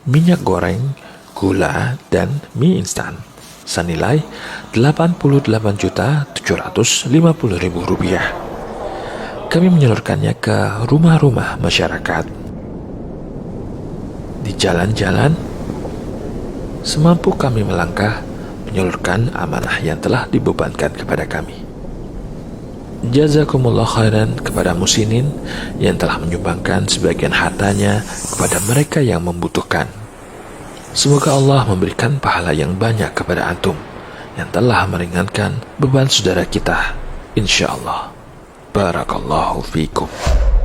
minyak goreng, gula, dan mie instan senilai Rp88.750.000. Kami menyalurkannya ke rumah-rumah masyarakat, di jalan-jalan, semampu kami melangkah menyalurkan amanah yang telah dibebankan kepada kami. Jazakumullah khairan kepada muslimin yang telah menyumbangkan sebagian hartanya kepada mereka yang membutuhkan. Semoga Allah memberikan pahala yang banyak kepada antum yang telah meringankan beban saudara kita, insyaallah. Barakallahu fikum.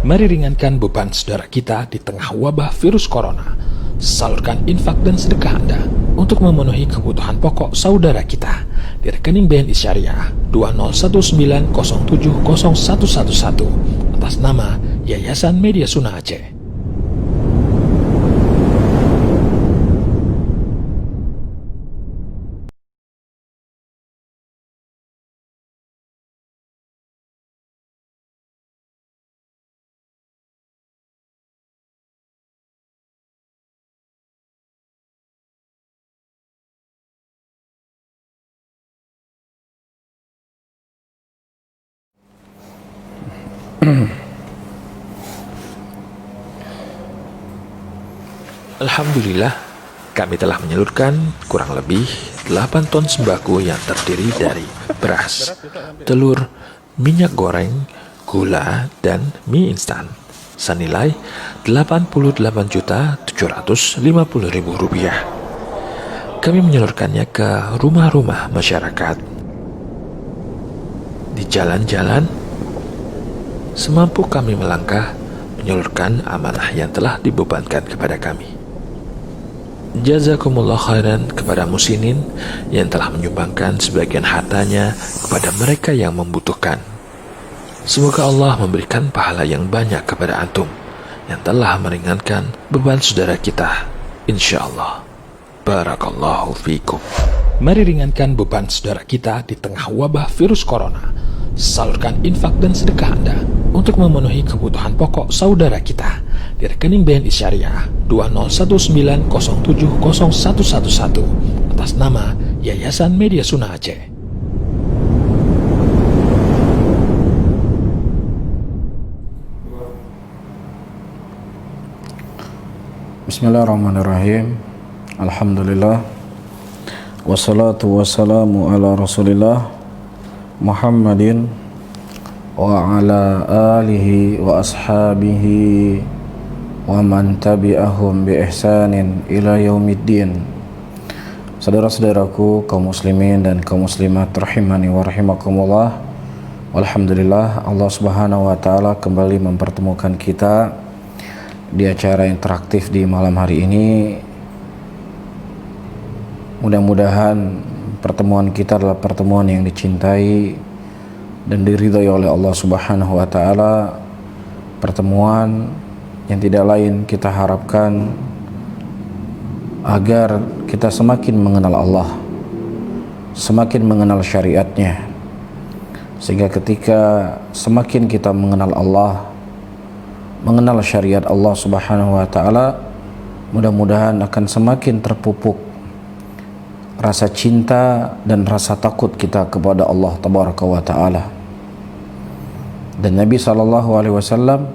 Mari ringankan beban saudara kita di tengah wabah virus corona. Salurkan infak dan sedekah Anda untuk memenuhi kebutuhan pokok saudara kita di rekening BNI Syariah 20190701111 atas nama Yayasan Media Sunnah Aceh. Alhamdulillah, kami telah menyalurkan kurang lebih 8 ton sembako yang terdiri dari beras, telur, minyak goreng, gula, dan mie instan senilai Rp88.750.000. Kami menyalurkannya ke rumah-rumah masyarakat, di jalan-jalan, semampu kami melangkah menyalurkan amanah yang telah dibebankan kepada kami. Jazakumullah khairan kepada muslimin yang telah menyumbangkan sebagian hartanya kepada mereka yang membutuhkan. Semoga Allah memberikan pahala yang banyak kepada antum yang telah meringankan beban saudara kita, insyaallah. Barakallahu fikum. Mari ringankan beban saudara kita di tengah wabah virus corona. Salurkan infak dan sedekah Anda untuk memenuhi kebutuhan pokok saudara kita di rekening BNI Syariah 20190701111 atas nama Yayasan Media Sunnah Aceh. Bismillahirrahmanirrahim. Alhamdulillah. Wassalatu wassalamu ala Rasulillah Muhammadin wa ala alihi wa ashabihi wa man tabi'ahum bi ihsanin ila yaumiddin. Saudara-saudaraku kaum muslimin dan kaum muslimat rahimani wa rahimakumullah. Alhamdulillah, Allah Subhanahu wa taala kembali mempertemukan kita di acara interaktif di malam hari ini. Mudah-mudahan pertemuan kita adalah pertemuan yang dicintai dan diridhai oleh Allah Subhanahu wa taala. Pertemuan yang tidak lain kita harapkan agar kita semakin mengenal Allah, semakin mengenal syariatnya, sehingga ketika semakin kita mengenal Allah, mengenal syariat Allah Subhanahu wa taala, mudah-mudahan akan semakin terpupuk rasa cinta dan rasa takut kita kepada Allah Tabaraka wa taala. Dan Nabi SAW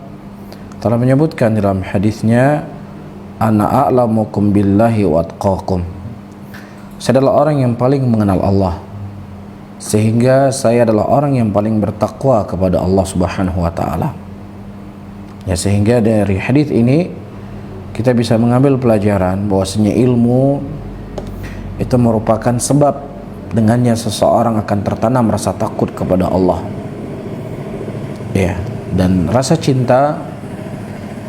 telah menyebutkan dalam hadisnya, ana a'lamukum billahi wa atqakum. Saya adalah orang yang paling mengenal Allah, sehingga saya adalah orang yang paling bertakwa kepada Allah Subhanahu wa taala. Ya, sehingga dari hadis ini kita bisa mengambil pelajaran bahwasanya ilmu itu merupakan sebab dengannya seseorang akan tertanam rasa takut kepada Allah. Ya, dan rasa cinta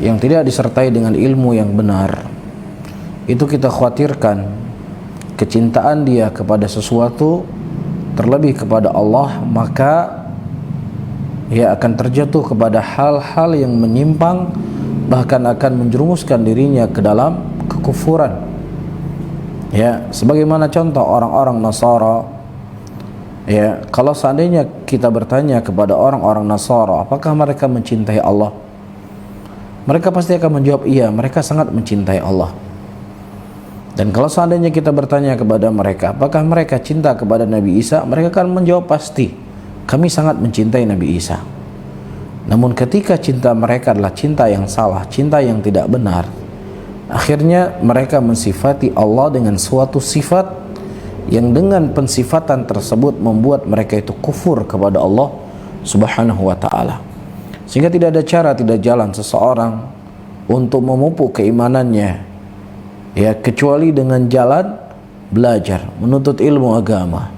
yang tidak disertai dengan ilmu yang benar, itu kita khawatirkan kecintaan dia kepada sesuatu, terlebih kepada Allah, maka ia akan terjatuh kepada hal-hal yang menyimpang, bahkan akan menjerumuskan dirinya ke dalam kekufuran. Ya, sebagaimana contoh orang-orang Nasara. Ya, kalau seandainya kita bertanya kepada orang-orang Nasara, apakah mereka mencintai Allah? Mereka pasti akan menjawab, iya, mereka sangat mencintai Allah. Dan kalau seandainya kita bertanya kepada mereka, apakah mereka cinta kepada Nabi Isa, mereka akan menjawab pasti, kami sangat mencintai Nabi Isa. Namun ketika cinta mereka adalah cinta yang salah, cinta yang tidak benar, akhirnya mereka mensifati Allah dengan suatu sifat yang dengan pensifatan tersebut membuat mereka itu kufur kepada Allah Subhanahu wa ta'ala. Sehingga tidak ada cara, tidak jalan seseorang untuk memupuk keimanannya, ya, kecuali dengan jalan belajar, menuntut ilmu agama.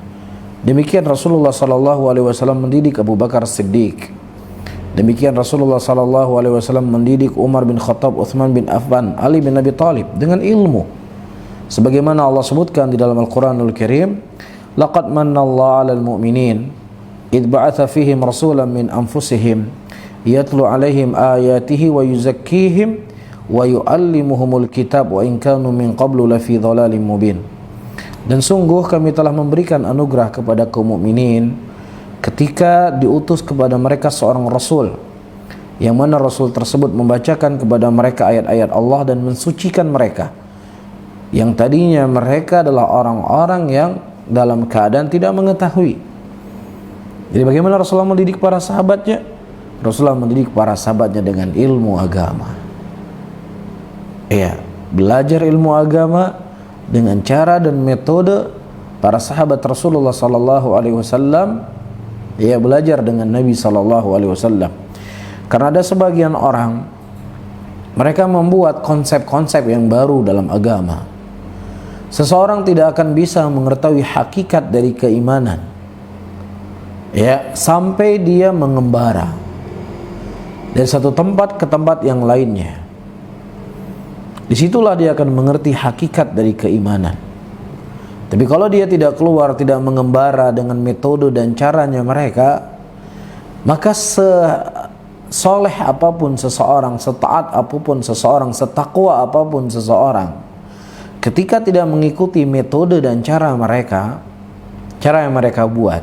Demikian Rasulullah SAW mendidik Abu Bakar Siddiq. Demikian Rasulullah SAW mendidik Umar bin Khattab, Uthman bin Affan, Ali bin Abi Thalib dengan ilmu. Sebagaimana Allah sebutkan di dalam Al-Quranul Karim, laqad manallahu 'alal mu'minin idh ba'atha fihim rasulan min anfusihim yatlu 'alaihim ayatihi wa yuzakkihim wa yu'allimuhumul kitab wa in kanu min qablu lafi dhalalin mubin. Dan sungguh kami telah memberikan anugerah kepada kaum mukminin ketika diutus kepada mereka seorang rasul, yang mana rasul tersebut membacakan kepada mereka ayat-ayat Allah dan mensucikan mereka, yang tadinya mereka adalah orang-orang yang dalam keadaan tidak mengetahui. Jadi bagaimana Rasulullah mendidik para sahabatnya? Rasulullah mendidik para sahabatnya dengan ilmu agama. Ya, belajar ilmu agama dengan cara dan metode para sahabat Rasulullah sallallahu alaihi wasallam. Ya, belajar dengan Nabi sallallahu alaihi wasallam. Karena ada sebagian orang, mereka membuat konsep-konsep yang baru dalam agama. Seseorang tidak akan bisa mengetahui hakikat dari keimanan, ya, sampai dia mengembara dari satu tempat ke tempat yang lainnya. Disitulah dia akan mengerti hakikat dari keimanan. Tapi kalau dia tidak keluar, tidak mengembara dengan metode dan caranya mereka, maka sesoleh apapun seseorang, setaat apapun seseorang, setakwa apapun seseorang, ketika tidak mengikuti metode dan cara mereka, cara yang mereka buat,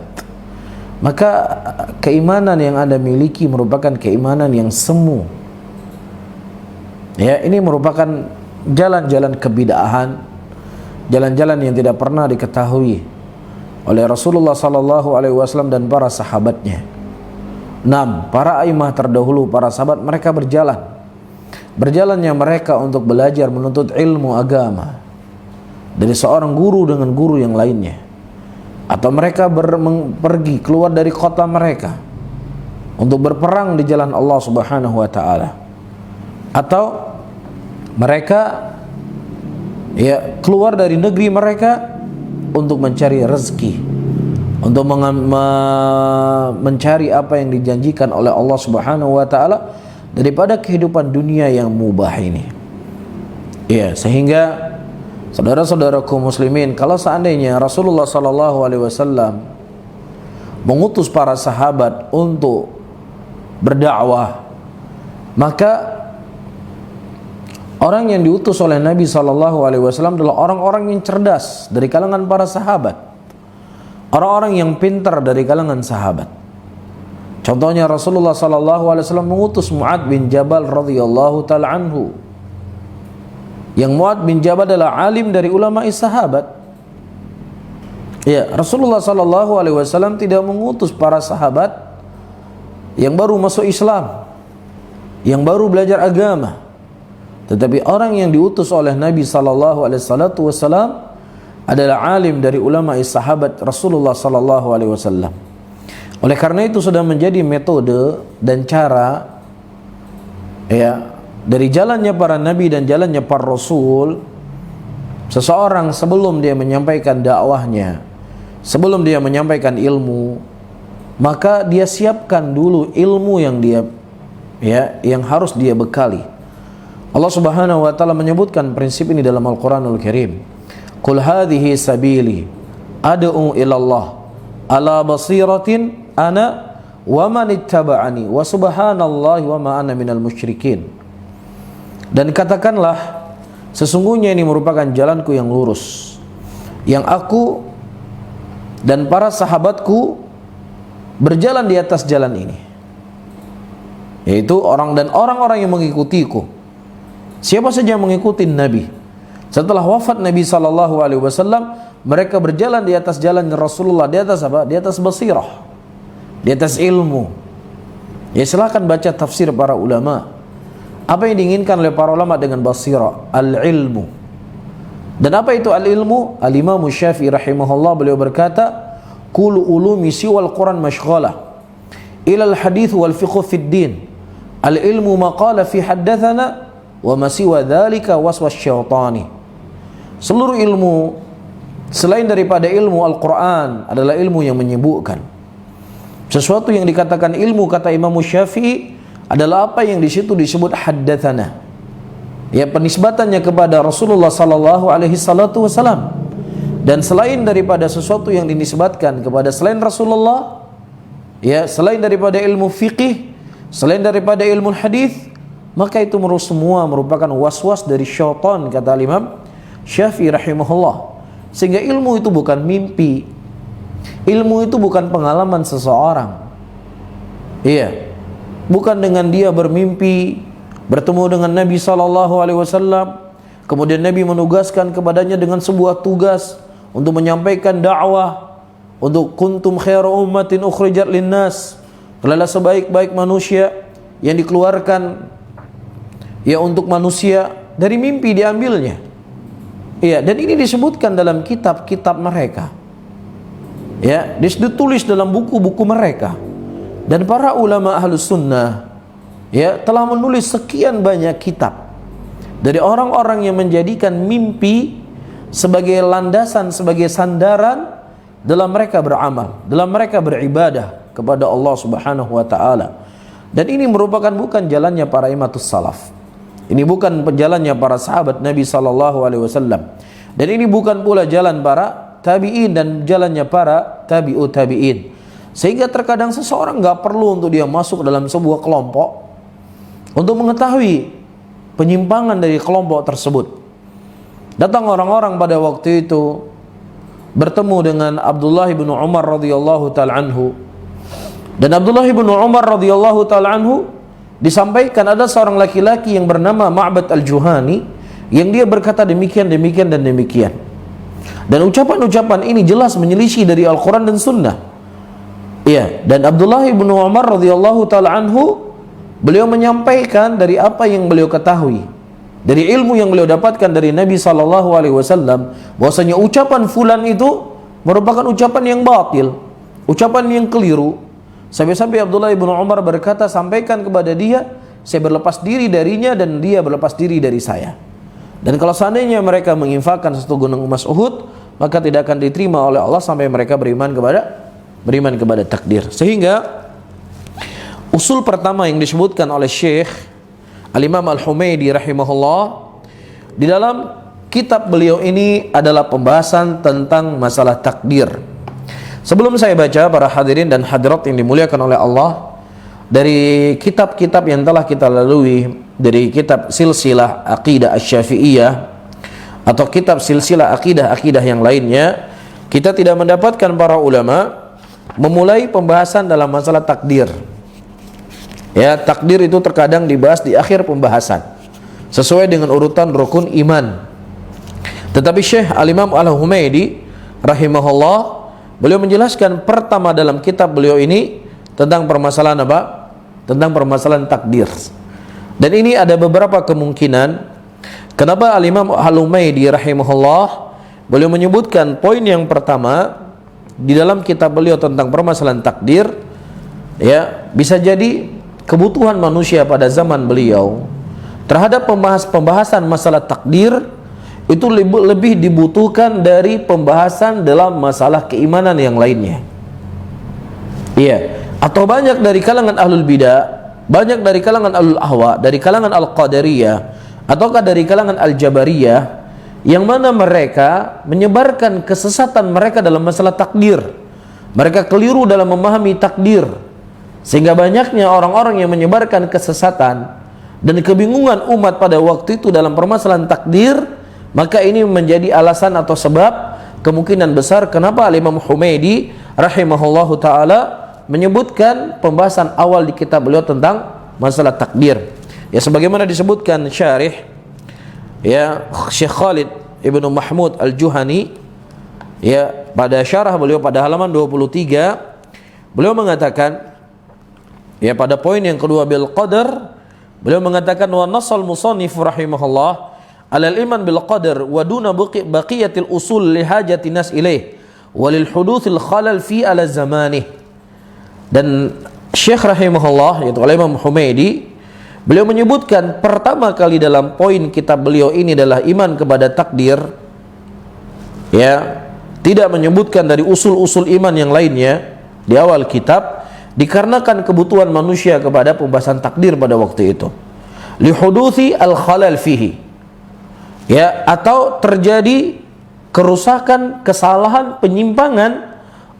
maka keimanan yang Anda miliki merupakan keimanan yang semu. Ya, ini merupakan jalan-jalan kebid'ahan, jalan-jalan yang tidak pernah diketahui oleh Rasulullah SAW dan para sahabatnya. 6. Para aimah terdahulu, para sahabat, mereka berjalannya mereka untuk belajar menuntut ilmu agama dari seorang guru dengan guru yang lainnya, atau mereka pergi keluar dari kota mereka untuk berperang di jalan Allah Subhanahu wa ta'ala, atau mereka, ya, keluar dari negeri mereka untuk mencari rezeki, untuk mencari apa yang dijanjikan oleh Allah Subhanahu wa ta'ala daripada kehidupan dunia yang mubah ini. Ya, sehingga saudara-saudaraku muslimin, kalau seandainya Rasulullah SAW mengutus para sahabat untuk berdakwah, maka orang yang diutus oleh Nabi SAW adalah orang-orang yang cerdas dari kalangan para sahabat, orang-orang yang pintar dari kalangan sahabat. Contohnya Rasulullah SAW mengutus Mu'ad bin Jabal radhiyallahu ta'ala anhu, yang Mu'ad bin Jabal adalah alim dari ulama sahabat. Ya, Rasulullah SAW tidak mengutus para sahabat yang baru masuk Islam, yang baru belajar agama, tetapi orang yang diutus oleh Nabi SAW adalah alim dari ulama sahabat Rasulullah SAW. Oleh karena itu sudah menjadi metode dan cara, ya, dari jalannya para nabi dan jalannya para rasul, seseorang sebelum dia menyampaikan dakwahnya, sebelum dia menyampaikan ilmu, maka dia siapkan dulu ilmu yang dia, ya, yang harus dia bekali. Allah Subhanahu wa ta'ala menyebutkan prinsip ini dalam Al-Quranul Karim. Qul hadhihi sabili ad'u ilallah ala basiratin ana wa man ittaba'ani wa subhanallahi wa ma ana minal musyrikin. Dan katakanlah, sesungguhnya ini merupakan jalanku yang lurus, yang aku dan para sahabatku berjalan di atas jalan ini. yaitu orang-orang yang mengikutiku. Siapa saja yang mengikuti Nabi setelah wafat Nabi SAW, mereka berjalan di atas jalan Rasulullah, di atas apa? Di atas basirah, di atas ilmu. Ya, silakan baca tafsir para ulama. Apa yang diinginkan oleh para ulama dengan basirah? Al-ilmu. Dan apa itu al-ilmu? Al-Imam Syafi'i rahimahullah, beliau berkata, "Kullu ulumi siwal Quran mashghalah ila al-hadith wal fiqh fid din. Al-ilmu maqala fi haddathana wa ma siwa dzalika waswas syaitani." Seluruh ilmu selain daripada ilmu Al-Quran adalah ilmu yang menyibukkan. Sesuatu yang dikatakan ilmu, kata Imam Syafi'i, adalah apa yang di situ disebut haddatsana. Ya, penisbatannya kepada Rasulullah sallallahu alaihi wasallam. Dan selain daripada sesuatu yang dinisbatkan kepada selain Rasulullah, ya, selain daripada ilmu fiqih, selain daripada ilmu hadis, maka itu semua merupakan waswas dari syaitan, kata Imam Syafi'i rahimahullah. Sehingga ilmu itu bukan mimpi, ilmu itu bukan pengalaman seseorang. Iya, bukan dengan dia bermimpi bertemu dengan Nabi SAW, kemudian Nabi menugaskan kepadanya dengan sebuah tugas untuk menyampaikan dakwah, untuk kuntum khairu ummatin ukhrijat linnas, adalah sebaik-baik manusia yang dikeluarkan ya untuk manusia. Dari mimpi diambilnya. Iya, dan ini disebutkan dalam kitab-kitab mereka. Ya, ditulis dalam buku-buku mereka. Dan para ulama Ahlus Sunnah ya telah menulis sekian banyak kitab dari orang-orang yang menjadikan mimpi sebagai landasan, sebagai sandaran dalam mereka beramal, dalam mereka beribadah kepada Allah Subhanahu wa taala. Dan ini merupakan bukan jalannya para imatus salaf. Ini bukan jalannya para sahabat Nabi SAW. Dan ini bukan pula jalan para tabi'in dan jalannya para tabi'ut tabi'in. Sehingga terkadang seseorang gak perlu untuk dia masuk dalam sebuah kelompok untuk mengetahui penyimpangan dari kelompok tersebut. Datang orang-orang pada waktu itu bertemu dengan Abdullah bin Umar radhiyallahu ta'ala anhu. Dan Abdullah bin Umar radhiyallahu ta'ala anhu disampaikan ada seorang laki-laki yang bernama Ma'bad al-Juhani yang dia berkata demikian, demikian, dan demikian. Dan ucapan-ucapan ini jelas menyelisih dari Al-Quran dan Sunnah. Iya, dan Abdullah bin Umar radhiyallahu ta'ala anhu, beliau menyampaikan dari apa yang beliau ketahui, dari ilmu yang beliau dapatkan dari Nabi SAW, bahwasanya ucapan fulan itu merupakan ucapan yang batil, ucapan yang keliru. Sampai-sampai Abdullah bin Umar berkata, sampaikan kepada dia, saya berlepas diri darinya dan dia berlepas diri dari saya. Dan kalau seandainya mereka menginfakkan satu gunung emas Uhud, maka tidak akan diterima oleh Allah sampai mereka beriman kepada takdir. Sehingga usul pertama yang disebutkan oleh Syekh Al-Imam Al-Humaidi rahimahullah di dalam kitab beliau ini adalah pembahasan tentang masalah takdir. Sebelum saya baca, para hadirin dan hadirat yang dimuliakan oleh Allah, dari kitab-kitab yang telah kita lalui, dari kitab silsilah aqidah asy-syafi'iyah atau kitab silsilah aqidah yang lainnya, kita tidak mendapatkan para ulama memulai pembahasan dalam masalah takdir. Ya, takdir itu terkadang dibahas di akhir pembahasan sesuai dengan urutan rukun iman. Tetapi Syekh Al-Imam Al-Humaidi rahimahullah, beliau menjelaskan pertama dalam kitab beliau ini tentang permasalahan apa? Tentang permasalahan takdir. Dan ini ada beberapa kemungkinan kenapa Al-Imam Al-Humaidi rahimahullah beliau menyebutkan poin yang pertama di dalam kitab beliau tentang permasalahan takdir. Ya, bisa jadi kebutuhan manusia pada zaman beliau terhadap pembahasan masalah takdir itu lebih dibutuhkan dari pembahasan dalam masalah keimanan yang lainnya. Iya, atau banyak dari kalangan ahlul bidah, banyak dari kalangan ahlul ahwa, dari kalangan al-qadariyah ataukah dari kalangan al-jabariyah yang mana mereka menyebarkan kesesatan mereka dalam masalah takdir. Mereka keliru dalam memahami takdir, sehingga banyaknya orang-orang yang menyebarkan kesesatan dan kebingungan umat pada waktu itu dalam permasalahan takdir. Maka ini menjadi alasan atau sebab kemungkinan besar kenapa Al-Imam Humaidi rahimahullahu ta'ala menyebutkan pembahasan awal di kitab beliau tentang masalah takdir. Ya sebagaimana disebutkan syarih ya Syekh Khalid Ibnu Mahmud Al-Juhani ya pada syarah beliau pada halaman 23, beliau mengatakan ya pada poin yang kedua bil qadar, beliau mengatakan wa nasal musannif rahimahullah alal iman bil qadar wa duna baqiyatil usul li hajati nas ilaih walil huduthil khalal fi ala zamani. Dan Syekh rahimahullah yaitu Imam Humaidi, beliau menyebutkan pertama kali dalam poin kitab beliau ini adalah iman kepada takdir, ya tidak menyebutkan dari usul-usul iman yang lainnya di awal kitab, dikarenakan kebutuhan manusia kepada pembahasan takdir pada waktu itu, li huduthi al khalal fihi, ya atau terjadi kerusakan, kesalahan, penyimpangan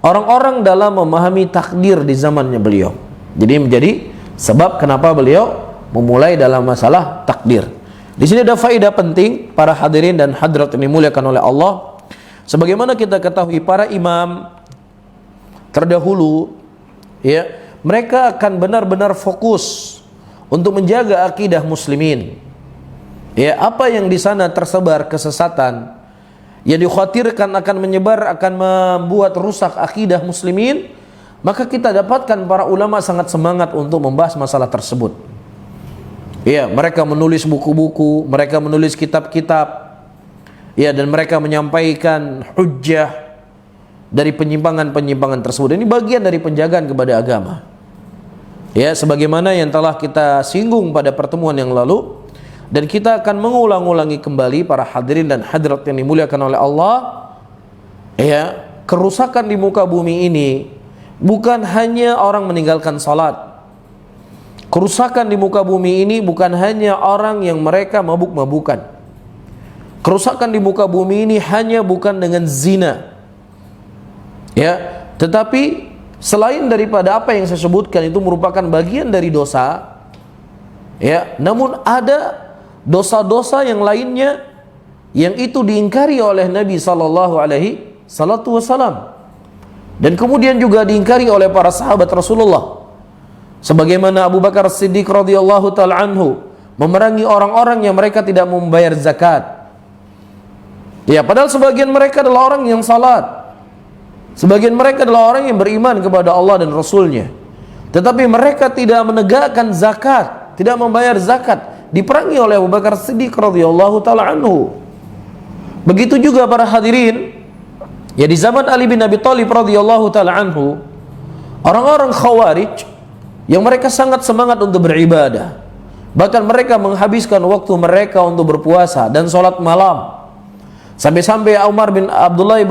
orang-orang dalam memahami takdir di zamannya beliau. Jadi menjadi sebab kenapa beliau memulai dalam masalah takdir. Di sini ada faedah penting para hadirin dan hadirat yang dimuliakan oleh Allah. Sebagaimana kita ketahui para imam terdahulu ya, mereka akan benar-benar fokus untuk menjaga akidah muslimin. Ya, apa yang di sana tersebar kesesatan yang dikhawatirkan akan menyebar, akan membuat rusak akidah muslimin, maka kita dapatkan para ulama sangat semangat untuk membahas masalah tersebut. Ya, mereka menulis buku-buku, mereka menulis kitab-kitab, ya, dan mereka menyampaikan hujjah dari penyimpangan-penyimpangan tersebut. Ini bagian dari penjagaan kepada agama. Ya, sebagaimana yang telah kita singgung pada pertemuan yang lalu, dan kita akan mengulang-ulangi kembali para hadirin dan hadirat yang dimuliakan oleh Allah. Ya, kerusakan di muka bumi ini bukan hanya orang meninggalkan salat. Kerusakan di muka bumi ini bukan hanya orang yang mereka mabuk-mabukan. Kerusakan di muka bumi ini hanya bukan dengan zina. Ya, tetapi selain daripada apa yang saya sebutkan itu merupakan bagian dari dosa, ya, namun ada dosa-dosa yang lainnya yang itu diingkari oleh Nabi sallallahu alaihi wasallam, dan kemudian juga diingkari oleh para sahabat Rasulullah. Sebagaimana Abu Bakar Siddiq radhiyallahu taala anhu memerangi orang-orang yang mereka tidak membayar zakat. Ya, padahal sebagian mereka adalah orang yang salat. Sebagian mereka adalah orang yang beriman kepada Allah dan Rasulnya, tetapi mereka tidak menegakkan zakat, tidak membayar zakat. Diperangi oleh Abu Bakar Siddiq radhiyallahu taala anhu. Begitu juga para hadirin, ya di zaman Ali bin Abi Thalib radhiyallahu taala anhu, orang-orang Khawarij yang mereka sangat semangat untuk beribadah, bahkan mereka menghabiskan waktu mereka untuk berpuasa dan sholat malam. Sampai-sampai Abdullah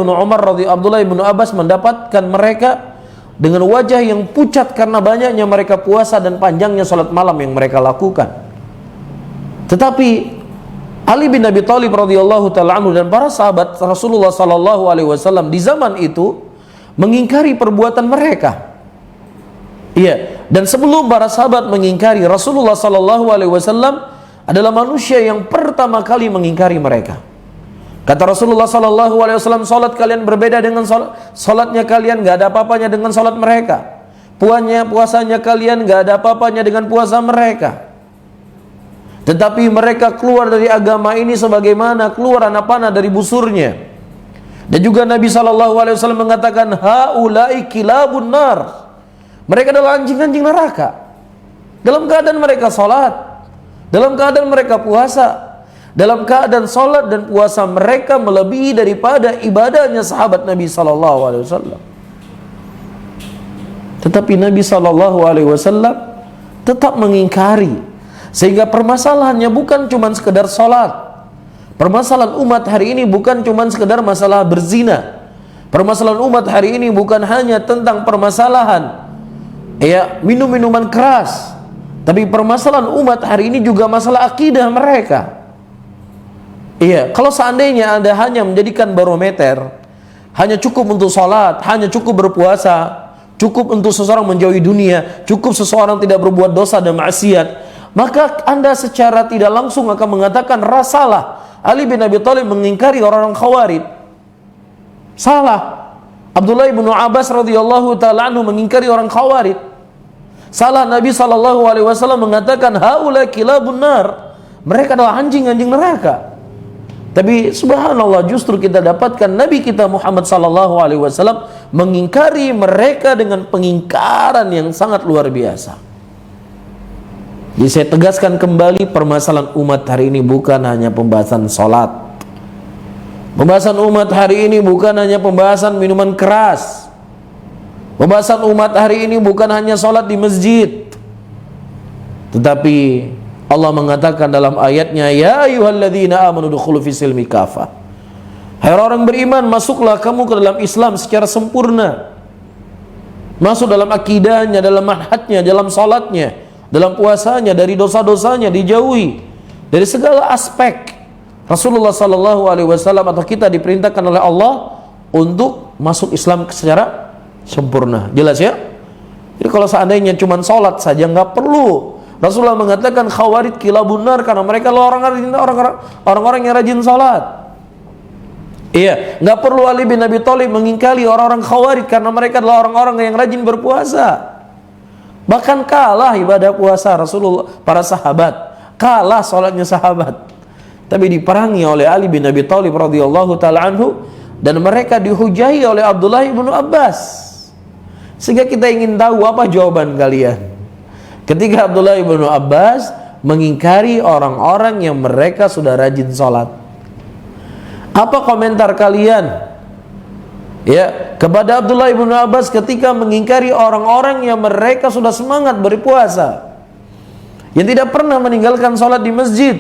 bin Abbas mendapatkan mereka dengan wajah yang pucat karena banyaknya mereka puasa dan panjangnya sholat malam yang mereka lakukan. Tetapi Ali bin Abi Thalib radhiyallahu taala anhu dan para sahabat Rasulullah sallallahu alaihi wasallam di zaman itu mengingkari perbuatan mereka. Iya, dan sebelum para sahabat mengingkari, Rasulullah sallallahu alaihi wasallam adalah manusia yang pertama kali mengingkari mereka. Kata Rasulullah sallallahu alaihi wasallam, salat kalian berbeda dengan salatnya kalian, enggak ada apa-apanya dengan salat mereka. Puasanya kalian enggak ada apa-apanya dengan puasa mereka. Tetapi mereka keluar dari agama ini sebagaimana keluar anak panah dari busurnya. Dan juga Nabi SAW mengatakan, haulai kilabun nar. Mereka adalah anjing-anjing neraka. Dalam keadaan mereka salat, dalam keadaan mereka puasa, dalam keadaan salat dan puasa mereka melebihi daripada ibadahnya sahabat Nabi SAW. Tetapi Nabi SAW tetap mengingkari. Sehingga permasalahannya bukan cuma sekedar sholat. Permasalahan umat hari ini bukan cuma sekedar masalah berzina. Permasalahan umat hari ini bukan hanya tentang permasalahan ya minum-minuman keras, tapi permasalahan umat hari ini juga masalah akidah mereka. Iya, kalau seandainya Anda hanya menjadikan barometer, hanya cukup untuk sholat, hanya cukup berpuasa, cukup untuk seseorang menjauhi dunia, cukup seseorang tidak berbuat dosa dan maksiat, maka Anda secara tidak langsung akan mengatakan rasalah Ali bin Abi Thalib mengingkari orang-orang Khawarij. Salah. Abdullah bin Abbas radhiyallahu taala anhu mengingkari orang Khawarij. Salah Nabi SAW mengatakan haula kilabun nar, mereka adalah anjing-anjing neraka. Tapi subhanallah, justru kita dapatkan Nabi kita Muhammad SAW mengingkari mereka dengan pengingkaran yang sangat luar biasa. Jadi saya tegaskan kembali, permasalahan umat hari ini bukan hanya pembahasan sholat. Pembahasan umat hari ini bukan hanya pembahasan minuman keras. Pembahasan umat hari ini bukan hanya sholat di masjid. Tetapi Allah mengatakan dalam ayatnya, ya ayyuhalladzina amanu dukhulu fis silmi kafah. Hai orang beriman, masuklah kamu ke dalam Islam secara sempurna. Masuk dalam akidahnya, dalam manhajnya, dalam salatnya, dalam puasanya, dari dosa-dosanya dijauhi dari segala aspek. Rasulullah SAW atau kita diperintahkan oleh Allah untuk masuk Islam secara sempurna. Jelas ya? Jadi kalau seandainya cuma salat saja nggak perlu. Rasulullah mengatakan khawarij kilabun nar, karena mereka orang-orang yang rajin salat. Iya, nggak perlu Ali bin Abi Thalib mengingkari orang-orang khawarij karena mereka adalah orang-orang yang rajin berpuasa. Bahkan kalah ibadah puasa Rasulullah, para sahabat, kalah salatnya sahabat. Tapi diperangi oleh Ali bin Abi Thalib radhiyallahu taala anhu, dan mereka dihujahi oleh Abdullah bin Abbas. Sehingga kita ingin tahu apa jawaban kalian ketika Abdullah bin Abbas mengingkari orang-orang yang mereka sudah rajin sholat. Apa komentar kalian ya kepada Abdullah bin Abbas ketika mengingkari orang-orang yang mereka sudah semangat berpuasa, yang tidak pernah meninggalkan sholat di masjid?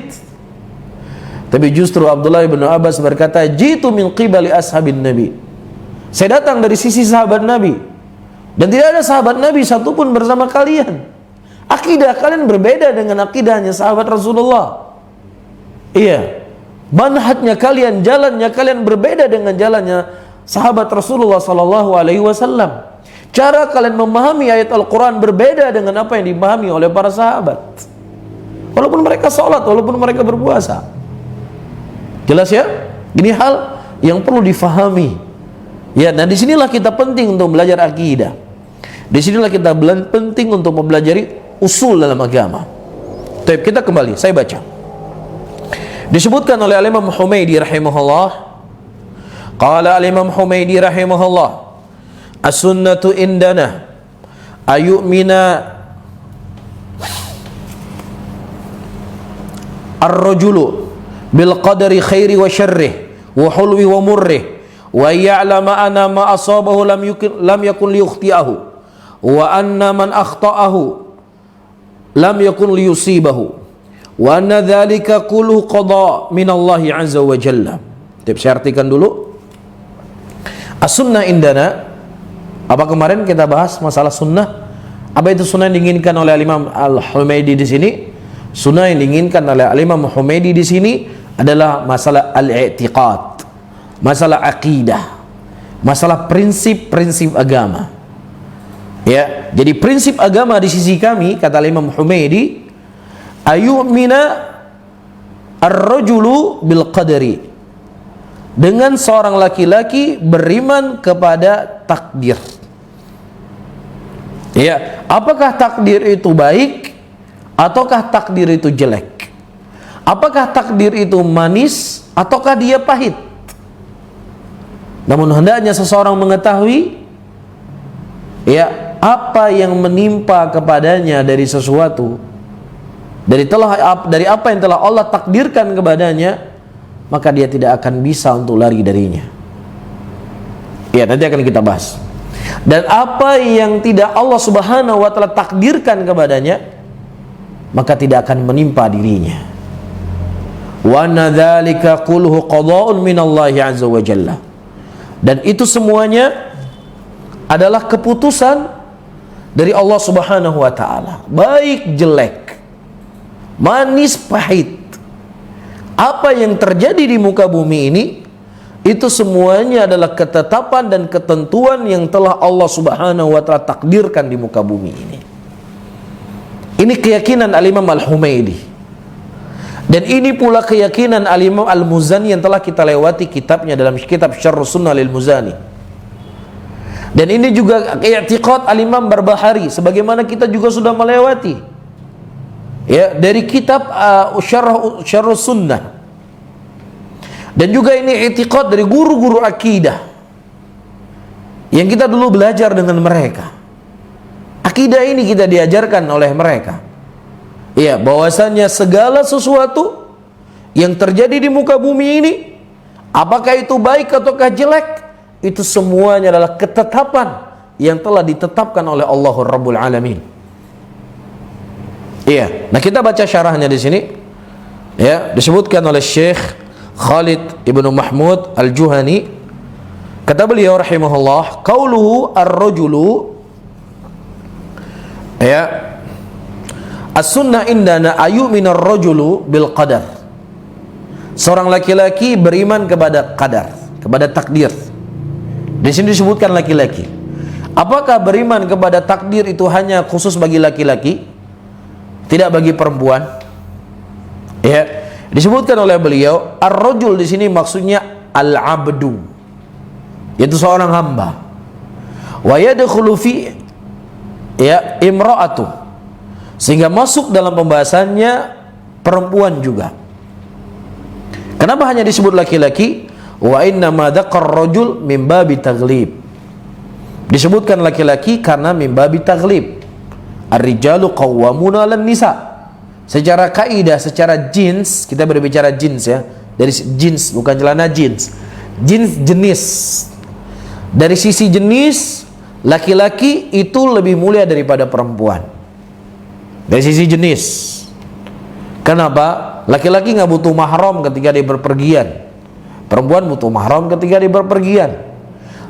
Tapi justru Abdullah bin Abbas berkata, jitu min qibali ashabin Nabi, saya datang dari sisi sahabat Nabi, dan tidak ada sahabat Nabi satupun bersama kalian. Akidah kalian berbeda dengan akidahnya sahabat Rasulullah. Iya, manhajnya kalian, jalannya kalian berbeda dengan jalannya sahabat Rasulullah SAW. Cara kalian memahami ayat Al-Quran berbeda dengan apa yang dipahami oleh para sahabat. Walaupun mereka sholat, walaupun mereka berpuasa. Jelas ya? Ini hal yang perlu difahami. Ya, dan disinilah kita penting untuk belajar akidah. Disinilah kita penting untuk mempelajari usul dalam agama. Baik, kita kembali, saya baca. Disebutkan oleh Al-Imam Humaydi rahimahullah. Qala Al-Imam Humaydi rahimahullah, as-sunnatu indana ayu'mina ar-rajulu bil qadari khairi wa syarrih wa hulwi wa murrih wa ya'lama anna ma asabahu lam yakun liyukhti'ahu wa anna man akhta'ahu lam yakun liyusibahu wa anna dhalika kullu qada minallahi azza wa jalla. Saya artikan dulu. As-sunnah indana, apa kemarin kita bahas masalah sunnah? Apa itu sunnah yang diinginkan oleh Imam Al-Humaydi di sini? Sunnah yang diinginkan oleh Imam Humaydi di sini adalah masalah al-i'tiqad, masalah akidah, masalah prinsip-prinsip agama. Ya, jadi prinsip agama di sisi kami, kata Imam Humaydi, ayu'mina ar-rajulu bil qadari, dengan seorang laki-laki beriman kepada takdir. Ya, apakah takdir itu baik ataukah takdir itu jelek? Apakah takdir itu manis ataukah dia pahit? Namun hendaknya seseorang mengetahui ya, apa yang menimpa kepadanya dari sesuatu, dari apa yang telah Allah takdirkan kepadanya, maka dia tidak akan bisa untuk lari darinya. Ya, nanti akan kita bahas. Dan apa yang tidak Allah Subhanahu wa taala takdirkan kepadanya, maka tidak akan menimpa dirinya. Wa nadzalika kulluhu qada'un minallahi azza wa jalla. Dan itu semuanya adalah keputusan dari Allah Subhanahu wa taala, baik jelek, manis pahit. Apa yang terjadi di muka bumi ini, itu semuanya adalah ketetapan dan ketentuan yang telah Allah Subhanahu wa taala takdirkan di muka bumi ini. Ini keyakinan Al-Imam Al-Humaydi. Dan ini pula keyakinan Al-Imam Al-Muzani yang telah kita lewati kitabnya dalam kitab Syarh Sunnah lil Muzani. Dan ini juga i'tiqad al-Imam Barbahari, sebagaimana kita juga sudah melewati ya dari kitab Syarh Sunnah. Dan juga ini i'tiqad dari guru-guru akidah yang kita dulu belajar dengan mereka. Akidah ini kita diajarkan oleh mereka. Ya, bahwasanya segala sesuatu yang terjadi di muka bumi ini, apakah itu baik ataukah jelek, itu semuanya adalah ketetapan yang telah ditetapkan oleh Allah Rabbul Alamin. Iya. Nah, kita baca syarahnya di sini. Ya, disebutkan oleh Syekh Khalid Ibnu Mahmud Al-Juhani. Kata beliau rahimahullah, qauluhu ar-rajulu, ya, as-sunnah indana ayu'minar rajulu bil qadar. Seorang laki-laki beriman kepada qadar, kepada takdir. Di sini disebutkan laki-laki. Apakah beriman kepada takdir itu hanya khusus bagi laki-laki, tidak bagi perempuan? Ya, disebutkan oleh beliau, ar-rajul di sini maksudnya al-abdu, yaitu seorang hamba. Wa yadkhulu fi ya imra'atu, sehingga masuk dalam pembahasannya perempuan juga. Kenapa hanya disebut laki-laki? Wa inna ma dzakar rajul min babi taghlib. Disebutkan laki-laki karena min babi taghlib. Ar-rijalu qawwamuna 'alan nisa. Secara kaidah, secara jins, kita berbicara jins ya. Dari jins, bukan celana jeans. Jins, jenis. Dari sisi jenis, laki-laki itu lebih mulia daripada perempuan. Dari sisi jenis. Kenapa? Laki-laki nggak butuh mahram ketika dia berpergian. Perempuan butuh mahram ketika dia berpergian.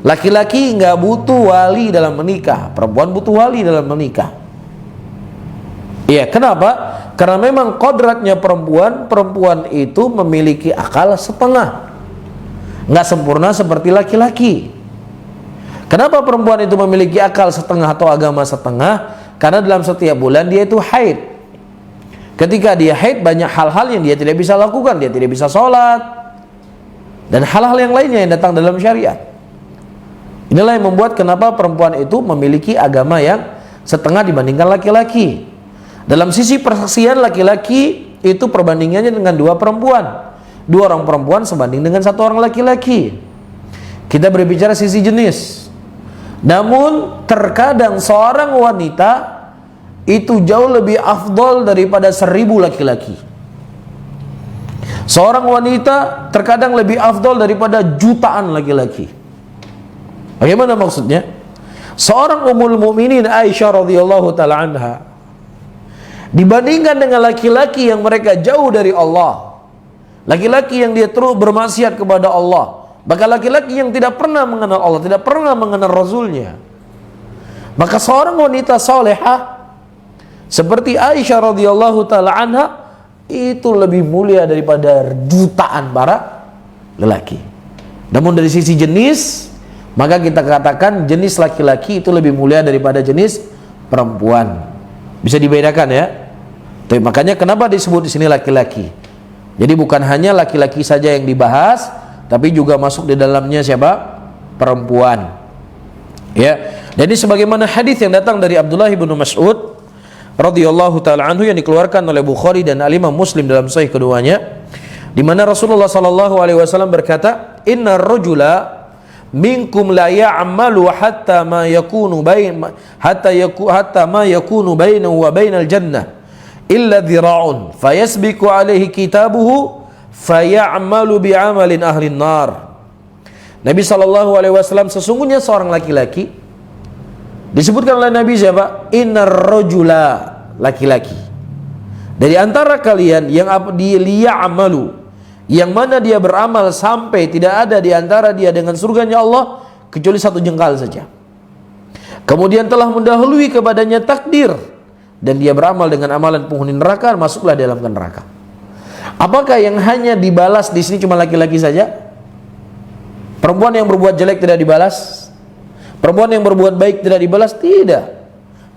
Laki-laki nggak butuh wali dalam menikah. Perempuan butuh wali dalam menikah. Iya, kenapa? Karena memang kodratnya perempuan itu memiliki akal setengah, nggak sempurna seperti laki-laki. Kenapa perempuan itu memiliki akal setengah atau agama setengah? Karena dalam setiap bulan dia itu haid. Ketika dia haid, banyak hal-hal yang dia tidak bisa lakukan. Dia tidak bisa sholat dan hal-hal yang lainnya yang datang dalam syariat. Inilah yang membuat kenapa perempuan itu memiliki agama yang setengah dibandingkan laki-laki. Dalam sisi persaksian, laki-laki itu perbandingannya dengan 2 perempuan. 2 orang perempuan sebanding dengan 1 orang laki-laki. Kita berbicara sisi jenis. Namun terkadang seorang wanita itu jauh lebih afdol daripada 1000 laki-laki. Seorang wanita terkadang lebih afdol daripada jutaan laki-laki. Bagaimana maksudnya? Seorang Ummul Mukminin Aisyah radhiyallahu taala anha dibandingkan dengan laki-laki yang mereka jauh dari Allah, laki-laki yang dia terus bermaksiat kepada Allah, bahkan laki-laki yang tidak pernah mengenal Allah, tidak pernah mengenal Rasulnya, maka seorang wanita salehah seperti Aisyah radhiyallahu taala anha itu lebih mulia daripada jutaan para lelaki. Namun dari sisi jenis, maka kita katakan jenis laki-laki itu lebih mulia daripada jenis perempuan. Bisa dibedakan ya. Tapi makanya kenapa disebut di sini laki-laki? Jadi bukan hanya laki-laki saja yang dibahas, tapi juga masuk di dalamnya siapa? Perempuan. Ya. Jadi sebagaimana hadis yang datang dari Abdullah bin Mas'ud radhiyallahu taala anhu yang dikeluarkan oleh Bukhari dan Al-Imam Muslim dalam sahih keduanya, di mana Rasulullah sallallahu alaihi wasallam berkata, "Innar rajula minkum la ya'malu hatta ma yakunu bainahu wa bainal jannah illa dhira'un fayasbiqu alaihi kitabuhu fayamalu bi'amalin ahli nar." Nabi sallallahu alaihi wasallam, sesungguhnya seorang laki-laki, disebutkan oleh Nabi siapa? Innar rajula, laki-laki. Dari antara kalian yang liya'malu, yang mana dia beramal sampai tidak ada di antara dia dengan surganya Allah kecuali 1 jengkal saja. Kemudian telah mendahului kepadanya takdir dan dia beramal dengan amalan penghuni neraka, masuklah dalam neraka. Apakah yang hanya dibalas di sini cuma laki-laki saja? Perempuan yang berbuat jelek tidak dibalas? Perempuan yang berbuat baik tidak dibalas? Tidak.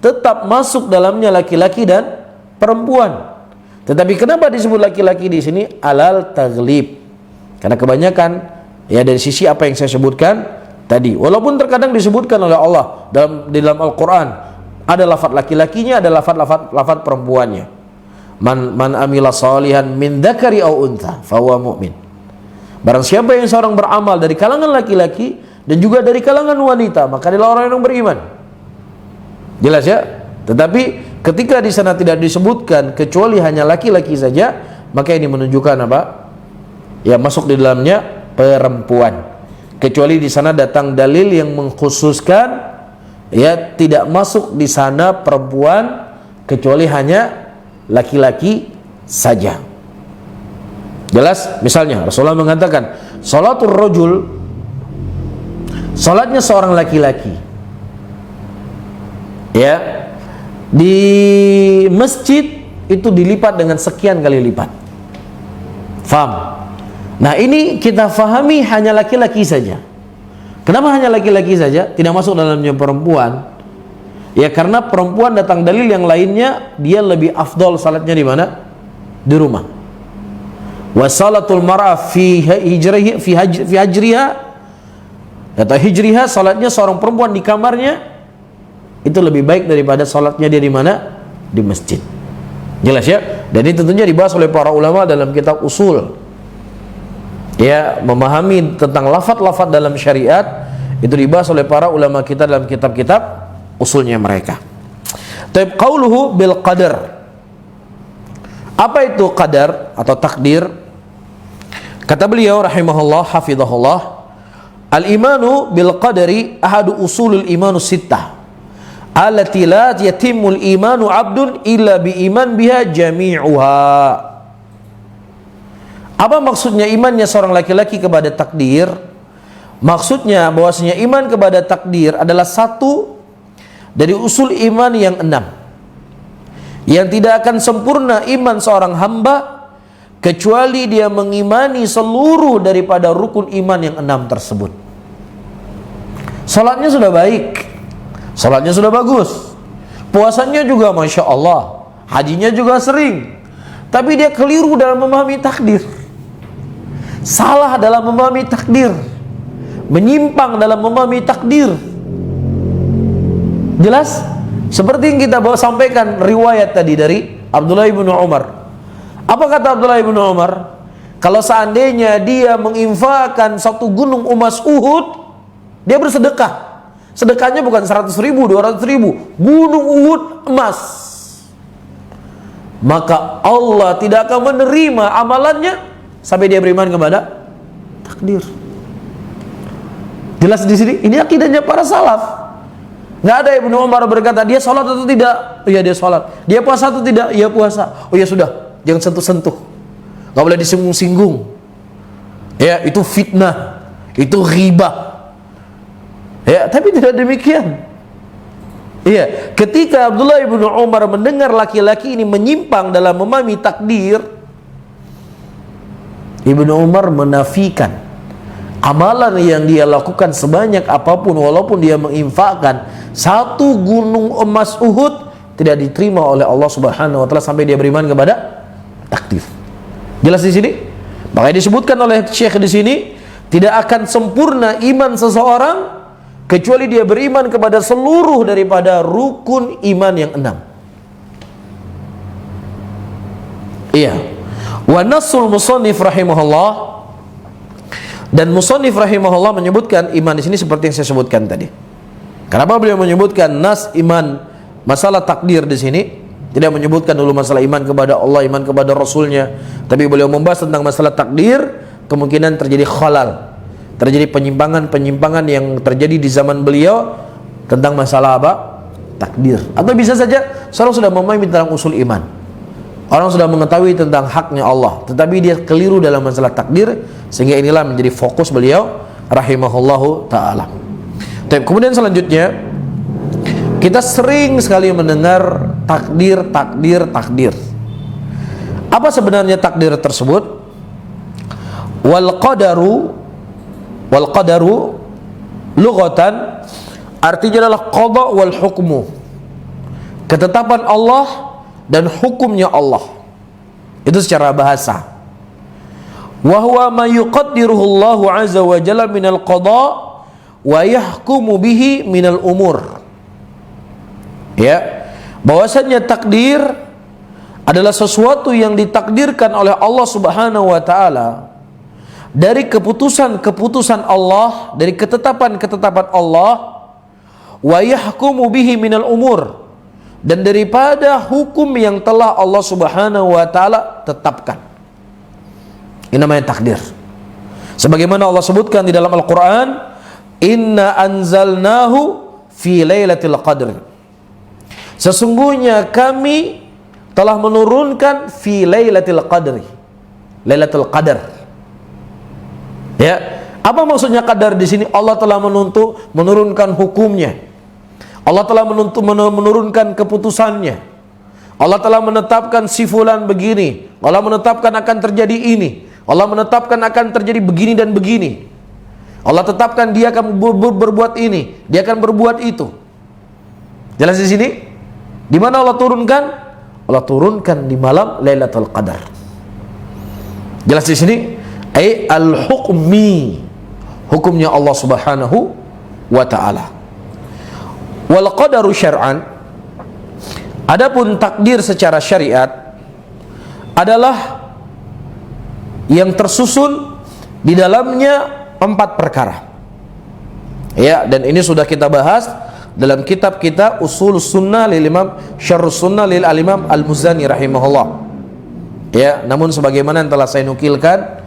Tetap masuk dalamnya laki-laki dan perempuan. Tetapi kenapa disebut laki-laki di sini? Alal taglib. Karena kebanyakan ya dari sisi apa yang saya sebutkan, tadi. Walaupun terkadang disebutkan oleh Allah dalam Al-Quran, ada lafaz laki-lakinya, ada lafaz perempuannya. Man amila salihan min dzakari aw untha fahuwa mu'min. Barang siapa yang seorang beramal dari kalangan laki-laki dan juga dari kalangan wanita, maka adalah orang yang beriman. Jelas ya? Tetapi ketika di sana tidak disebutkan kecuali hanya laki-laki saja, maka ini menunjukkan apa? Ya, masuk di dalamnya perempuan. Kecuali di sana datang dalil yang mengkhususkan ya tidak masuk di sana perempuan kecuali hanya laki-laki saja. Jelas? Misalnya Rasulullah mengatakan salatul rajul, salatnya seorang laki-laki ya di masjid itu dilipat dengan sekian kali lipat. Faham? Nah, ini kita fahami hanya laki-laki saja. Kenapa hanya laki-laki saja? Tidak masuk dalamnya perempuan. Ya karena perempuan datang dalil yang lainnya, dia lebih afdol salatnya di mana? Di rumah. Wa salatul mar'a fi hijriha atau hijriha, salatnya seorang perempuan di kamarnya itu lebih baik daripada salatnya dia di mana? Di masjid. Jelas ya? Dan ini tentunya dibahas oleh para ulama dalam kitab usul. Ya, memahami tentang lafaz-lafaz dalam syariat itu dibahas oleh para ulama kita dalam kitab-kitab usulnya mereka. Tapi qauluhu bil qadar. Apa itu qadar atau takdir? Kata beliau rahimahullah hafizahullah, al-imanu bil qadari ahadu usulul imanu sittah allati la yatimul imanu abdun illa bi iman biha jami'uha. Apa maksudnya imannya seorang laki-laki kepada takdir? Maksudnya bahwasanya iman kepada takdir adalah satu dari usul iman yang 6, yang tidak akan sempurna iman seorang hamba kecuali dia mengimani seluruh daripada rukun iman yang 6 tersebut. Salatnya sudah baik, salatnya sudah bagus, puasanya juga Masya Allah, hajinya juga sering, tapi dia keliru dalam memahami takdir, salah dalam memahami takdir, menyimpang dalam memahami takdir. Jelas? Seperti yang kita sampaikan riwayat tadi dari Abdullah bin Umar. Apa kata Abdullah bin Umar? Kalau seandainya dia menginfakkan satu gunung emas Uhud, dia bersedekah. Sedekahnya bukan 100.000, 200.000, gunung Uhud emas, maka Allah tidak akan menerima amalannya sampai dia beriman kepada takdir. Jelas di sini? Ini akidahnya para salaf. Nggak ada Ibnu Umar berkata dia sholat atau tidak? Iya dia sholat. Dia puasa atau tidak? Iya puasa. Oh ya sudah, jangan sentuh-sentuh, nggak boleh disinggung-singgung. Ya itu fitnah, itu ghibah. Ya tapi tidak demikian. Iya, ketika Abdullah bin Umar mendengar laki-laki ini menyimpang dalam memahami takdir, Ibnu Umar menafikan amalan yang dia lakukan sebanyak apapun, walaupun dia menginfakkan satu gunung emas Uhud, tidak diterima oleh Allah Subhanahu wa taala sampai dia beriman kepada takdir. Jelas di sini? Makanya disebutkan oleh Syekh di sini, tidak akan sempurna iman seseorang kecuali dia beriman kepada seluruh daripada rukun iman yang 6. Iya. Wa nasul musannif rahimahullah, dan musannif rahimahullah menyebutkan iman di sini seperti yang saya sebutkan tadi. Kenapa beliau menyebutkan nas iman masalah takdir di sini? Tidak menyebutkan dulu masalah iman kepada Allah, iman kepada Rasulnya, tapi beliau membahas tentang masalah takdir. Kemungkinan terjadi khalal, terjadi penyimpangan-penyimpangan yang terjadi di zaman beliau tentang masalah apa? Takdir. Atau bisa saja seorang sudah memahami tentang usul iman, orang sudah mengetahui tentang haknya Allah, tetapi dia keliru dalam masalah takdir, sehingga inilah menjadi fokus beliau rahimahullahu ta'ala. Kemudian selanjutnya, kita sering sekali mendengar takdir. Apa sebenarnya takdir tersebut? Wal qadaru lughatan artinya adalah qada wal hukmu, ketetapan Allah dan hukumnya Allah. Itu secara bahasa. Wa huwa ma yuqaddiruhu Allah azza wa jalla minal qada wa yahkumu bihi minal umur. Ya, bahwasanya takdir adalah sesuatu yang ditakdirkan oleh Allah Subhanahu wa taala dari keputusan-keputusan Allah, dari ketetapan-ketetapan Allah, wa yahkumu bihi minal umur, dan daripada hukum yang telah Allah Subhanahu wa taala tetapkan. Ini namanya takdir. Sebagaimana Allah sebutkan di dalam Al-Qur'an, inna anzalnahu fi lailatul qadr. Sesungguhnya kami telah menurunkan fi lailatul qadri. Lailatul qadar. Ya, apa maksudnya qadar di sini? Allah telah menurunkan hukumnya. Allah telah menurunkan keputusannya. Allah telah menetapkan si fulan begini. Allah menetapkan akan terjadi ini. Allah menetapkan akan terjadi begini dan begini. Allah tetapkan dia akan berbuat ini, dia akan berbuat itu. Jelas di sini? Di mana Allah turunkan? Allah turunkan di malam Lailatul Qadar. Jelas di sini? Ai al-hukmi, hukumnya Allah Subhanahu wa taala. Wal qadaru syar'an, adapun takdir secara syariat adalah yang tersusun di dalamnya 4 perkara. Ya, dan ini sudah kita bahas dalam kitab kita Usul Sunnah lil Imam Syarhus Sunnah lil Al-Imam Al-Muzani rahimahullah. Ya, namun sebagaimana yang telah saya nukilkan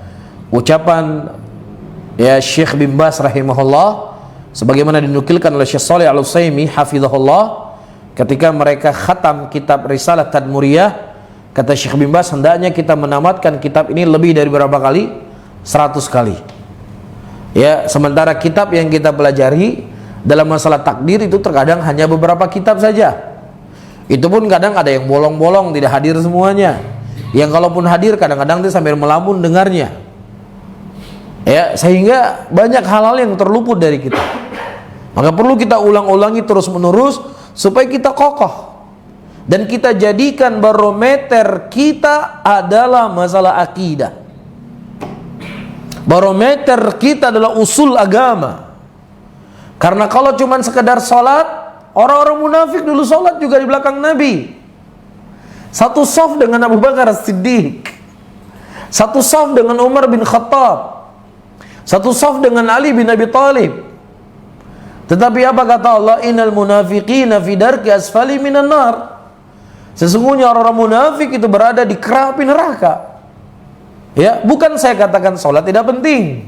ucapan ya Syekh bin Baz rahimahullah, sebagaimana dinukilkan oleh Syekh Shalih Al-Utsaimin hafizahullah ketika mereka khatam kitab Risalah Tadmuriyah, kata Syekh bin Baz, hendaknya kita menamatkan kitab ini lebih dari berapa kali? 100 kali. Ya, sementara kitab yang kita pelajari dalam masalah takdir itu terkadang hanya beberapa kitab saja. Itu pun kadang ada yang bolong-bolong, tidak hadir semuanya. Yang kalaupun hadir kadang-kadang dia sambil melamun dengarnya. Ya, sehingga banyak hal-hal yang terluput dari kita. Maka perlu kita ulang-ulangi terus-menerus supaya kita kokoh. Dan kita jadikan barometer kita adalah masalah akidah. Barometer kita adalah usul agama. Karena kalau cuma sekedar sholat, orang-orang munafik dulu sholat juga di belakang Nabi. Satu shaf dengan Abu Bakar As-Siddiq, satu shaf dengan Umar bin Khattab, satu shaf dengan Ali bin Abi Thalib. Tetapi apa kata Allah? Innal munafiqina fi darki asfali minan nar. Sesungguhnya orang-orang munafik itu berada di kerak api neraka. Ya, bukan saya katakan sholat tidak penting.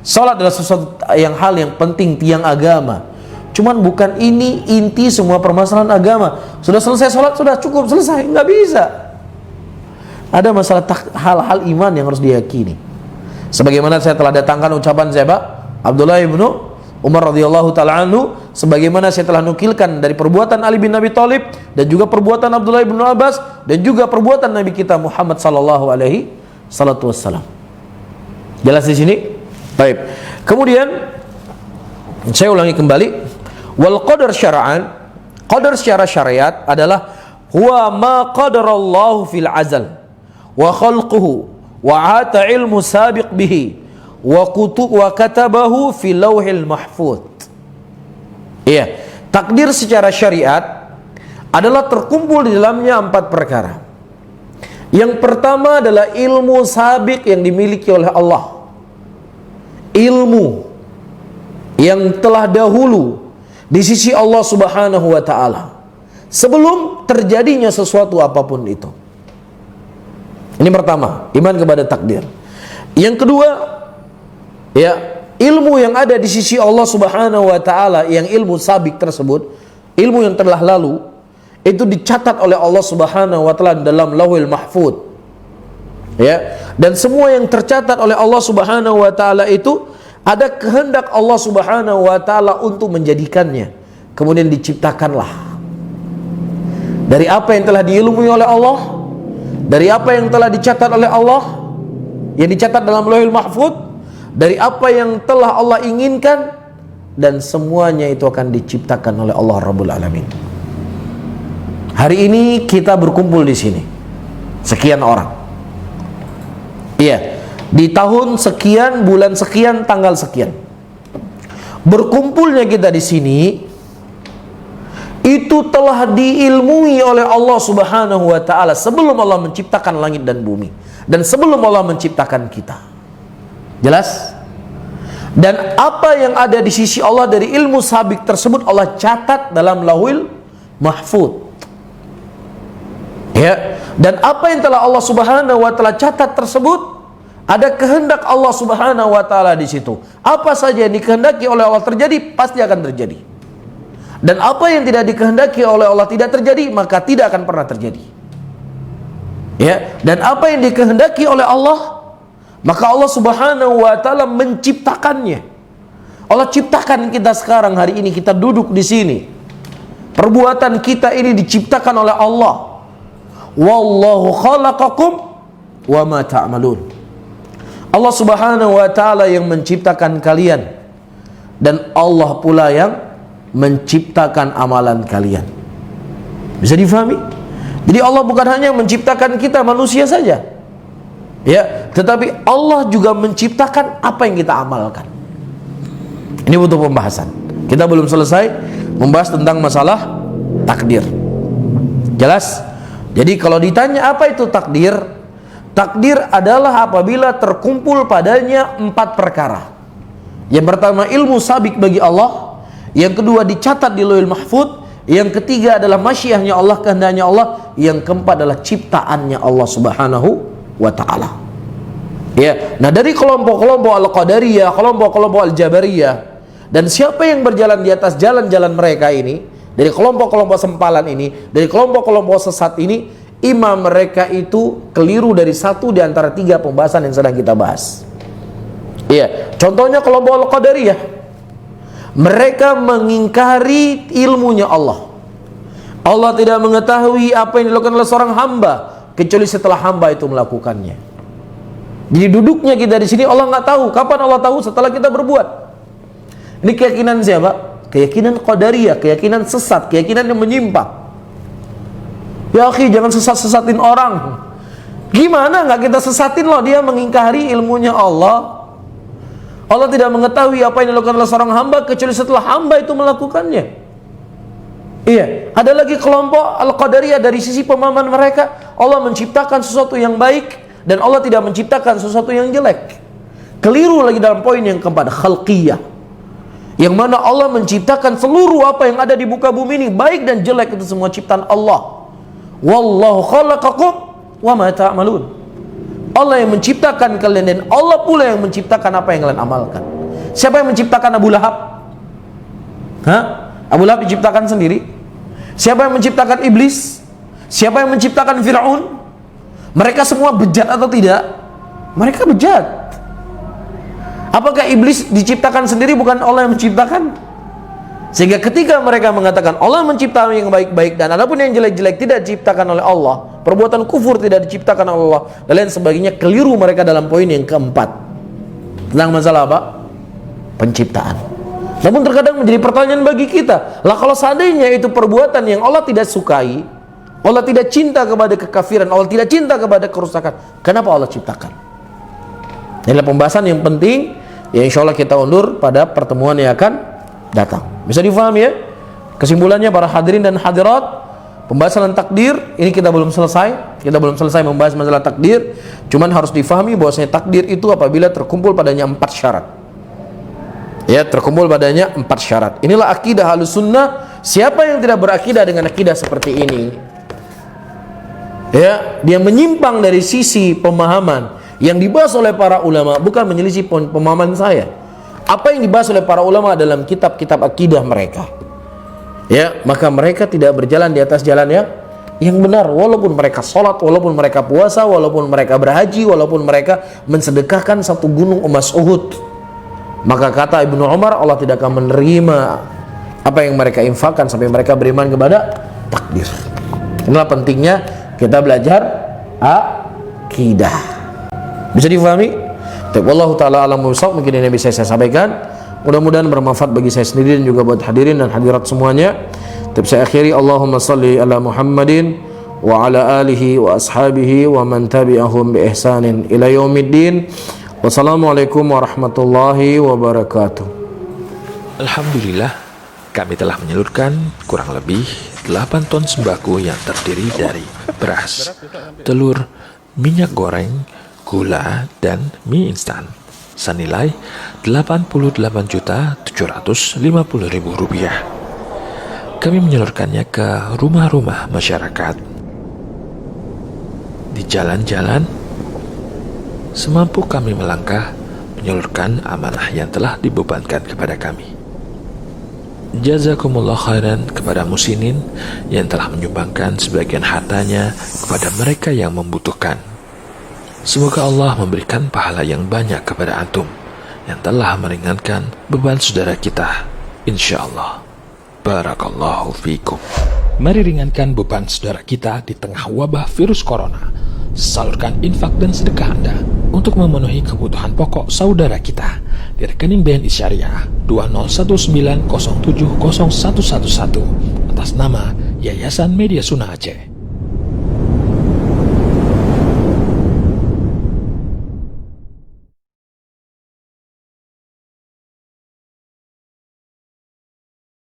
Sholat adalah sesuatu hal yang penting, tiang agama. Cuman bukan ini inti semua permasalahan agama. Sudah selesai sholat, sudah cukup, selesai. Nggak bisa. Ada masalah hal-hal iman yang harus diyakini. Sebagaimana saya telah datangkan ucapan siapa? Abdullah ibnu Umar radhiyallahu taala anhu, sebagaimana saya telah nukilkan dari perbuatan Ali bin Abi Thalib dan juga perbuatan Abdullah bin Abbas dan juga perbuatan Nabi kita Muhammad sallallahu alaihi wasallam. Jelas di sini? Baik. Kemudian saya ulangi kembali, wal qadar syara'an, qadar secara syariat adalah huwa ma qadarallahu fil azal wa khalquhu wa ata ilmu sabiq bihi wa katabahu fi lauhil mahfuz. Iya, takdir secara syariat adalah terkumpul di dalamnya 4 perkara. Yang pertama adalah ilmu sabiq yang dimiliki oleh Allah. Ilmu yang telah dahulu di sisi Allah Subhanahu wa taala sebelum terjadinya sesuatu apapun itu. Ini pertama, iman kepada takdir. Yang kedua, ya, ilmu yang ada di sisi Allah Subhanahu wa taala, yang ilmu sabik tersebut, ilmu yang telah lalu, itu dicatat oleh Allah Subhanahu wa taala dalam Lauhul Mahfuz. Ya, dan semua yang tercatat oleh Allah Subhanahu wa taala itu ada kehendak Allah Subhanahu wa taala untuk menjadikannya. Kemudian diciptakanlah. Dari apa yang telah diilmui oleh Allah, dari apa yang telah dicatat oleh Allah, yang dicatat dalam Lauhul Mahfuz, dari apa yang telah Allah inginkan, dan semuanya itu akan diciptakan oleh Allah Rabbul Alamin. Hari ini kita berkumpul di sini, sekian orang. Iya, di tahun sekian, bulan sekian, tanggal sekian. berkumpulnya kita di sini itu telah diilmui oleh Allah Subhanahu wa taala sebelum Allah menciptakan langit dan bumi dan sebelum Allah menciptakan kita. Jelas? Dan apa yang ada di sisi Allah dari ilmu sabik tersebut Allah catat dalam Lauhul Mahfuz. Ya, dan apa yang telah Allah Subhanahu wa taala catat tersebut ada kehendak Allah Subhanahu wa taala di situ. Apa saja yang dikehendaki oleh Allah terjadi pasti akan terjadi. Dan apa yang tidak dikehendaki oleh Allah tidak terjadi, maka tidak akan pernah terjadi. Ya, dan apa yang dikehendaki oleh Allah, maka Allah Subhanahu wa taala menciptakannya. Allah ciptakan kita sekarang hari ini kita duduk di sini. Perbuatan kita ini diciptakan oleh Allah. Wallahu khalaqakum wa ma ta'malun. Allah Subhanahu wa taala yang menciptakan kalian dan Allah pula yang menciptakan amalan kalian. Bisa difahami? Jadi Allah bukan hanya menciptakan kita manusia saja, ya, tetapi Allah juga menciptakan apa yang kita amalkan. Ini butuh pembahasan. Kita belum selesai membahas tentang masalah takdir. Jelas? Jadi kalau ditanya apa itu takdir, takdir adalah apabila terkumpul padanya 4 perkara. Yang pertama ilmu sabik bagi Allah, yang kedua dicatat di Lauhul Mahfuz, yang ketiga adalah masyiahnya Allah, kehendaknya Allah, yang keempat adalah ciptaannya Allah Subhanahu wa taala. Ya, nah dari kelompok-kelompok Al-Qadariyah, kelompok-kelompok Al-Jabariyah, dan siapa yang berjalan di atas jalan-jalan mereka ini, dari kelompok-kelompok sempalan ini, dari kelompok-kelompok sesat ini, imam mereka itu keliru dari 1 di antara 3 pembahasan yang sedang kita bahas. Iya, contohnya kelompok Al-Qadariyah. Mereka mengingkari ilmunya Allah. Allah tidak mengetahui apa yang dilakukan oleh seorang hamba kecuali setelah hamba itu melakukannya. Jadi duduknya kita di sini Allah nggak tahu. Kapan Allah tahu? Setelah kita berbuat. Ini keyakinan siapa? Keyakinan Qadariyah, keyakinan sesat, keyakinan yang menyimpang. Ya akhi, jangan sesat-sesatin orang. Gimana nggak kita sesatin loh? Dia mengingkari ilmunya Allah. Allah tidak mengetahui apa yang dilakukan oleh seorang hamba kecuali setelah hamba itu melakukannya. Iya, ada lagi kelompok Al-Qadariyah dari sisi pemahaman mereka, Allah menciptakan sesuatu yang baik dan Allah tidak menciptakan sesuatu yang jelek. Keliru lagi dalam poin yang keempat, khalqiyah. Yang mana Allah menciptakan seluruh apa yang ada di muka bumi ini, baik dan jelek itu semua ciptaan Allah. Wallahu khalaqakum wa ma ta'malun. Allah yang menciptakan kalian dan Allah pula yang menciptakan apa yang kalian amalkan. Siapa yang menciptakan Abu Lahab? Hah? Abu Lahab diciptakan sendiri? Siapa yang menciptakan iblis? Siapa yang menciptakan Fir'aun? Mereka semua bejat atau tidak? Mereka bejat. Apakah iblis diciptakan sendiri bukan Allah yang menciptakan? Sehingga ketika mereka mengatakan Allah menciptakan yang baik-baik dan adapun yang jelek-jelek tidak diciptakan oleh Allah, perbuatan kufur tidak diciptakan oleh Allah dan lain sebagainya, keliru mereka dalam poin yang keempat tentang masalah apa? Penciptaan. Namun terkadang menjadi pertanyaan bagi kita, lah kalau seandainya itu perbuatan yang Allah tidak sukai, Allah tidak cinta kepada kekafiran, Allah tidak cinta kepada kerusakan, kenapa Allah ciptakan? Ini adalah pembahasan yang penting yang insya Allah kita undur pada pertemuan yang akan datang. Bisa difahami ya? Kesimpulannya para hadirin dan hadirat, pembahasan takdir ini kita belum selesai. Kita belum selesai membahas masalah takdir. Cuman harus difahami bahwasanya takdir itu apabila terkumpul padanya 4 syarat. Ya, terkumpul padanya 4 syarat. Inilah akidah Ahlussunnah. Siapa yang tidak berakidah dengan akidah seperti ini, ya, dia menyimpang dari sisi pemahaman yang dibahas oleh para ulama, bukan menyelisih pemahaman saya. Apa yang dibahas oleh para ulama dalam kitab-kitab akidah mereka, ya, maka mereka tidak berjalan di atas jalan yang benar. Walaupun mereka sholat, walaupun mereka puasa, walaupun mereka berhaji, walaupun mereka mensedekahkan 1 gunung emas Uhud, maka kata Ibnu Umar, Allah tidak akan menerima apa yang mereka infakkan sampai mereka beriman kepada takdir. Inilah pentingnya kita belajar akidah. Bisa difahami? Wallahu ta'ala alam bisawab. Mungkin ini bisa saya sampaikan, mudah-mudahan bermanfaat bagi saya sendiri dan juga buat hadirin dan hadirat semuanya. Tapi saya akhiri, Allahumma salli ala Muhammadin wa ala alihi wa ashabihi wa man tabi'ahum bi ihsanin ila yaumiddin. Wassalamualaikum warahmatullahi wabarakatuh. Alhamdulillah, kami telah menyalurkan kurang lebih 8 ton sembako yang terdiri dari beras, telur, minyak goreng, gula, dan mie instan senilai Rp88.750.000. Kami menyalurkannya ke rumah-rumah masyarakat, di jalan-jalan, semampu kami melangkah menyalurkan amanah yang telah dibebankan kepada kami. Jazakumullah khairan kepada musinin yang telah menyumbangkan sebagian hartanya kepada mereka yang membutuhkan. Semoga Allah memberikan pahala yang banyak kepada antum yang telah meringankan beban saudara kita, insyaallah. Barakallahu fikum. Mari ringankan beban saudara kita di tengah wabah virus corona. Salurkan infak dan sedekah Anda untuk memenuhi kebutuhan pokok saudara kita di rekening BNI Syariah 20190701111 atas nama Yayasan Media Sunnah Aceh.